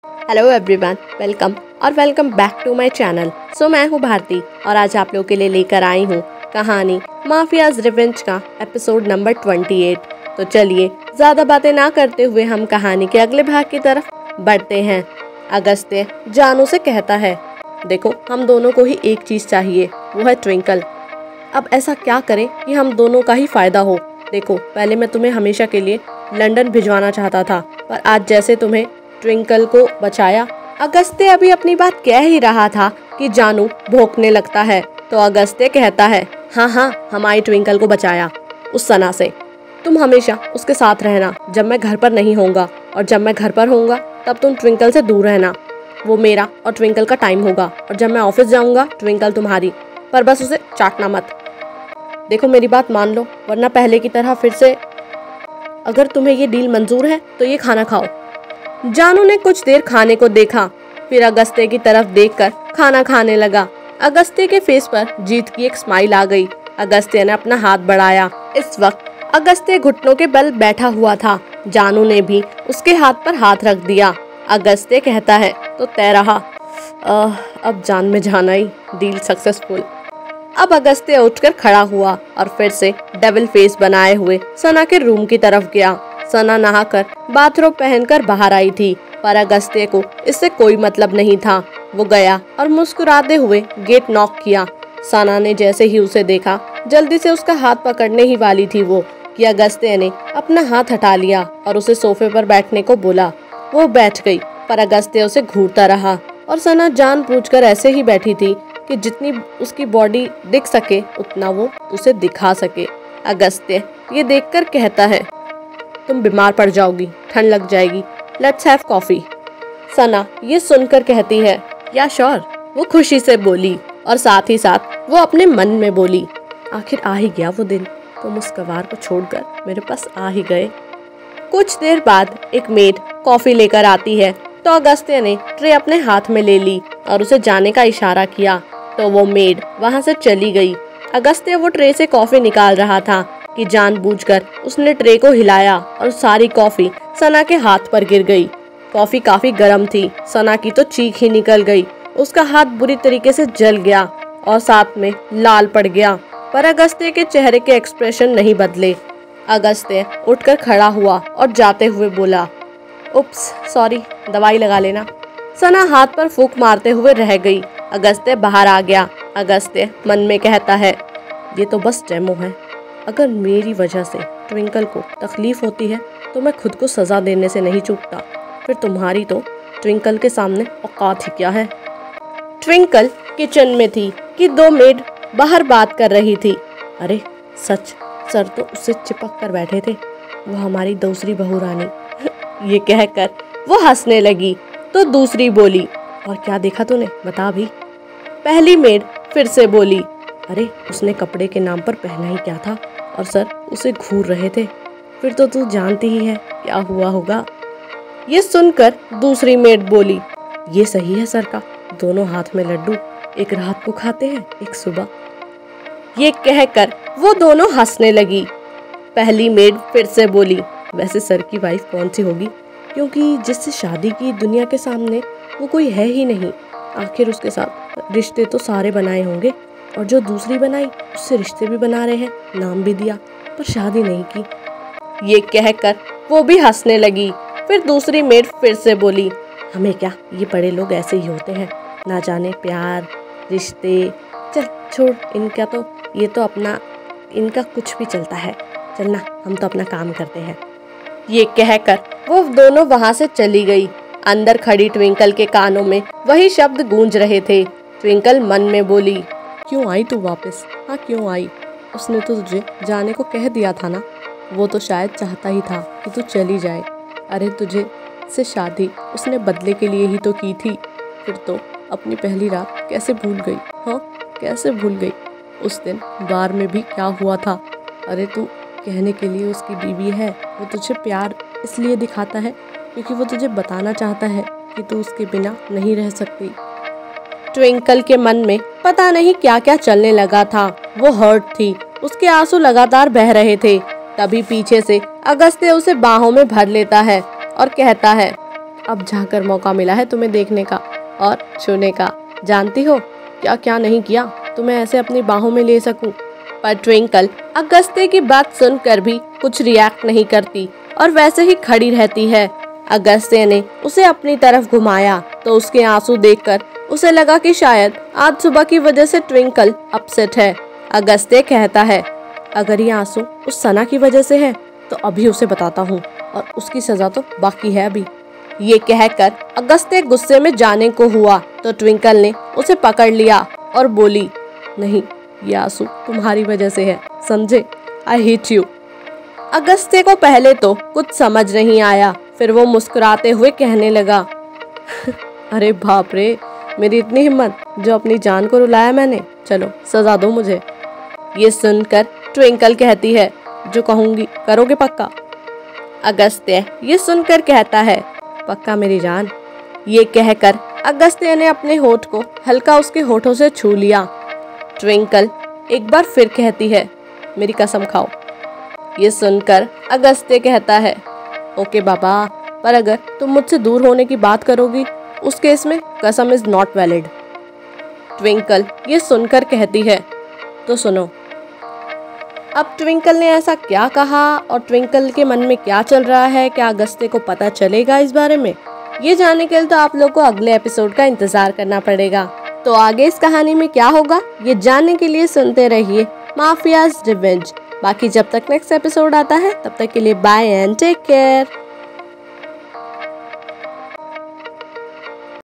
Hello everyone, welcome back to my channel. मैं हूँ भारती और आज आप लोगों के लिए लेकर आई हूँ कहानी माफियाज रिवेंज का एपिसोड नंबर 28। तो चलिए ज़्यादा बातें ना करते हुए हम कहानी के अगले भाग की तरफ बढ़ते हैं। अगस्त्य जानू से कहता है, देखो हम दोनों को ही एक चीज़ चाहिए, वो है ट्विंकल। अब ऐसा क्या करें कि हम दोनों का ही फायदा हो। देखो पहले मैं तुम्हें हमेशा के लिए लंदन भिजवाना चाहता था, पर आज जैसे तुम्हें ट्विंकल को बचाया। अगस्त्य अभी अपनी बात कह ही रहा था कि जानू भौंकने लगता है। तो अगस्त्य कहता है, हाँ हमारी ट्विंकल को बचाया उस सना से। तुम हमेशा उसके साथ रहना जब मैं घर पर नहीं होऊंगा, और जब मैं घर पर होऊंगा तब तुम ट्विंकल से दूर रहना। वो मेरा और ट्विंकल का टाइम होगा, और जब मैं ऑफिस जाऊंगा ट्विंकल तुम्हारी, पर बस उसे चाटना मत। देखो मेरी बात मान लो, वरना पहले की तरह फिर से। अगर तुम्हें ये डील मंजूर है तो ये खाना खाओ। जानू ने कुछ देर खाने को देखा, फिर अगस्त्य की तरफ देखकर खाना खाने लगा। अगस्त्य के फेस पर जीत की एक स्माइल आ गई। अगस्त्य ने अपना हाथ बढ़ाया। इस वक्त अगस्त्य घुटनों के बल बैठा हुआ था। जानू ने भी उसके हाथ पर हाथ रख दिया। अगस्त्य कहता है, तो तय रहा, अब जान में जान आई, डील सक्सेसफुल। अब अगस्त्य उठकर खड़ा हुआ और फिर से डेविल फेस बनाए हुए सना के रूम की तरफ गया। सना नहाकर बाथरोब पहनकर बाहर आई थी, पर अगस्त्य को इससे कोई मतलब नहीं था। वो गया और मुस्कुराते हुए गेट नॉक किया। सना ने जैसे ही उसे देखा, जल्दी से उसका हाथ पकड़ने ही वाली थी वो कि अगस्त्य ने अपना हाथ हटा लिया और उसे सोफे पर बैठने को बोला। वो बैठ गई, पर अगस्त्य उसे घूरता रहा, और सना जानबूझकर ऐसे ही बैठी थी कि जितनी उसकी बॉडी दिख सके उतना वो उसे दिखा सके। अगस्त्य ये देखकर कहता है, तुम बीमार पड़ जाओगी, ठंड लग जाएगी, लेट्स हैव कॉफी। सना ये सुनकर कहती है, या श्योर। वो खुशी से बोली, और साथ ही साथ वो अपने मन में बोली, आखिर आ ही गया वो दिन, तुम उस गवार को छोड़कर मेरे पास आ ही गए। कुछ देर बाद एक मेड कॉफी लेकर आती है, तो अगस्त्य ने ट्रे अपने हाथ में ले ली और उसे जाने का इशारा किया, तो वो मेड वहां से चली गई। अगस्त्य वो ट्रे से कॉफी निकाल रहा था कि जानबूझकर उसने ट्रे को हिलाया और सारी कॉफी सना के हाथ पर गिर गई। कॉफी काफी गर्म थी, सना की तो चीख ही निकल गई। उसका हाथ बुरी तरीके से जल गया और साथ में लाल पड़ गया, पर अगस्त्य के चेहरे के एक्सप्रेशन नहीं बदले। अगस्त्य उठकर खड़ा हुआ और जाते हुए बोला, उप्स सॉरी, दवाई लगा लेना। सना हाथ पर फूंक मारते हुए रह गई। अगस्त्य बाहर आ गया। अगस्त्य मन में कहता है, ये तो बस डेमो है। अगर मेरी वजह से ट्विंकल को तकलीफ होती है तो मैं खुद को सजा देने से नहीं चूकता, फिर तुम्हारी तो ट्विंकल के सामने औकात ही क्या है। ट्विंकल किचन में थी कि दो मेड बाहर बात कर रही थी। अरे सच, सर तो उससे चिपक कर बैठे थे, वो हमारी दूसरी बहू रानी। ये कहकर वो हंसने लगी, तो दूसरी बोली, और क्या देखा तूने, बता भी। पहली मेड फिर से बोली, अरे उसने कपड़े के नाम पर पहना ही क्या था, और सर उसे घूर रहे थे, फिर तो तू जानती ही है क्या हुआ होगा। ये सुनकर दूसरी मेड बोली, ये सही है सर का, दोनों हाथ में लड्डू, एक रात को खाते हैं एक सुबह। ये कहकर वो दोनों हंसने लगी। पहली मेड फिर से बोली, वैसे सर की वाइफ कौन सी होगी, क्योंकि जिससे शादी की दुनिया के सामने वो कोई है ही नहीं। आखिर उसके साथ रिश्ते तो सारे बनाए होंगे, और जो दूसरी बनाई उससे रिश्ते भी बना रहे हैं, नाम भी दिया, पर शादी नहीं की। ये कहकर वो भी हंसने लगी। फिर दूसरी मेड फिर से बोली, हमें क्या, ये बड़े लोग ऐसे ही होते हैं, ना जाने प्यार रिश्ते, चल छोड़ इनका, तो ये तो अपना, इनका कुछ भी चलता है, चलना हम तो अपना काम करते हैं। ये कहकर वो दोनों वहां से चली गई। अंदर खड़ी ट्विंकल के कानों में वही शब्द गूंज रहे थे। ट्विंकल मन में बोली, क्यों आई तू वापस, हाँ क्यों आई, उसने तो तुझे जाने को कह दिया था ना, वो तो शायद चाहता ही था कि तू चली जाए। अरे तुझे से शादी उसने बदले के लिए ही तो की थी, फिर तो अपनी पहली रात कैसे भूल गई, हाँ कैसे भूल गई। उस दिन बार में भी क्या हुआ था। अरे तू कहने के लिए उसकी बीवी है, वो तुझे प्यार इसलिए दिखाता है क्योंकि वो तुझे बताना चाहता है कि तू उसके बिना नहीं रह सकती। ट्विंकल के मन में पता नहीं क्या क्या चलने लगा था। वो हर्ट थी, उसके आंसू लगातार बह रहे थे। तभी पीछे से अगस्त्य उसे बाहों में भर लेता है और कहता है, अब जाकर मौका मिला है तुम्हें देखने का और छूने का। जानती हो क्या क्या नहीं किया तुम्हें ऐसे अपनी बाहों में ले सकूं। पर ट्विंकल अगस्त्य की बात सुनकर भी कुछ रिएक्ट नहीं करती और वैसे ही खड़ी रहती है। अगस्त्य ने उसे अपनी तरफ घुमाया तो उसके आंसू देखकर उसे लगा कि शायद आज सुबह की वजह से ट्विंकल अपसेट है। अगस्त्य कहता है, अगर ये आंसू उस सना की वजह से है तो अभी उसे बताता हूँ और उसकी सजा तो बाकी है अभी। ये कहकर अगस्त्य गुस्से में जाने को हुआ तो ट्विंकल ने उसे पकड़ लिया और बोली, नहीं ये आंसू तुम्हारी वजह से है, समझे? I hate you. अगस्त्य को पहले तो कुछ समझ नहीं आया, फिर वो मुस्कुराते हुए कहने लगा, अरे बाप रे, मेरी इतनी हिम्मत जो अपनी जान को रुलाया मैंने, चलो सजा दो मुझे। ये सुनकर ट्विंकल कहती है, जो कहूंगी करोगे पक्का? अगस्त्य ये सुनकर कहता है, पक्का मेरी जान। ये कहकर अगस्त्य ने अपने होठ को हल्का उसके होठों से छू लिया। ट्विंकल एक बार फिर कहती है, मेरी कसम खाओ। ये सुनकर अगस्त्य कहता है, ओके बाबा, पर अगर तुम मुझसे दूर होने की बात करोगी उस केस में कसम इज नॉट वैलिड। ट्विंकल ये सुनकर कहती है, तो सुनो। अब ट्विंकल ने ऐसा क्या कहा और ट्विंकल के मन में क्या चल रहा है, क्या अगस्त्य को पता चलेगा इस बारे में? ये जानने के लिए तो आप लोग को अगले एपिसोड का इंतजार करना पड़ेगा। तो आगे इस कहानी में क्या होगा ये जानने के लिए सुनते रहिए माफियाज रिवेंज। बाकी जब तक नेक्स्ट एपिसोड आता है तब तक के लिए बाय एंड टेक केयर।